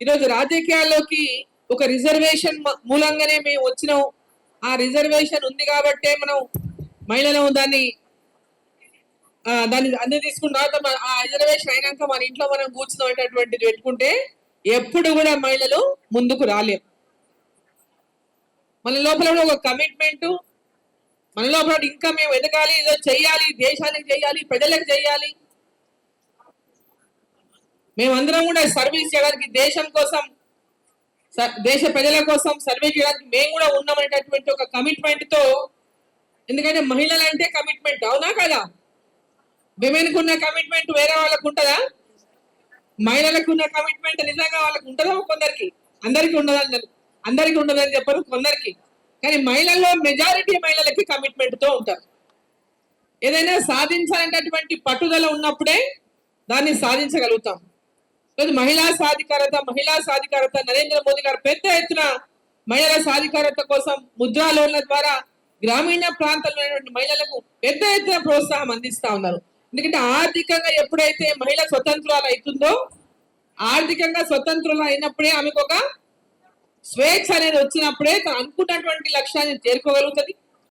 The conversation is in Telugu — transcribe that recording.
ఈరోజు రాజకీయాల్లోకి ఒక రిజర్వేషన్ మూలంగానే మేము వచ్చినాం. ఆ రిజర్వేషన్ ఉంది కాబట్టే మనం మహిళలు దాన్ని అన్ని తీసుకున్న తర్వాత ఆ రిజర్వేషన్ అయినాక మన ఇంట్లో మనం కూర్చున్నటువంటిది పెట్టుకుంటే ఎప్పుడు కూడా మహిళలు ముందుకు రాలేరు. మన లోపల ఒక కమిట్మెంట్, మన లోపల ఇంకా మేము ఎదగాలి, ఏదో చెయ్యాలి, దేశానికి చెయ్యాలి, ప్రజలకు చెయ్యాలి, మేమందరం కూడా సర్వీస్ చేయడానికి, దేశం కోసం, దేశ ప్రజల కోసం సర్వీస్ చేయడానికి మేము కూడా ఉన్నామనేటటువంటి ఒక కమిట్మెంట్ తో. ఎందుకంటే మహిళలు అంటే కమిట్మెంట్, అవునా కదా? విమెన్కు ఉన్న కమిట్మెంట్ వేరే వాళ్ళకు ఉంటుందా? మహిళలకు ఉన్న కమిట్మెంట్ నిజంగా వాళ్ళకు ఉంటుందా? కొందరికి, అందరికీ ఉండదని చెప్పరు, కొందరికి. కానీ మహిళల్లో మెజారిటీ మహిళలకి కమిట్మెంట్ తో ఉంటారు. ఏదైనా సాధించాలనేటటువంటి పట్టుదల ఉన్నప్పుడే దాన్ని సాధించగలుగుతాం. మహిళా సాధికారత నరేంద్ర మోదీ గారు పెద్ద ఎత్తున మహిళల సాధికారత కోసం ముద్రా లోన్ల ద్వారా గ్రామీణ ప్రాంతాల్లో మహిళలకు పెద్ద ఎత్తున ప్రోత్సాహం అందిస్తా ఉన్నారు. ఎందుకంటే ఆర్థికంగా ఎప్పుడైతే మహిళ స్వతంత్రాలు అవుతుందో, ఆర్థికంగా స్వతంత్రాలు అయినప్పుడే ఆమెకు ఒక స్వేచ్ఛ అనేది వచ్చినప్పుడే తను అనుకున్నటువంటి లక్ష్యాన్ని చేరుకోగలుగుతుంది.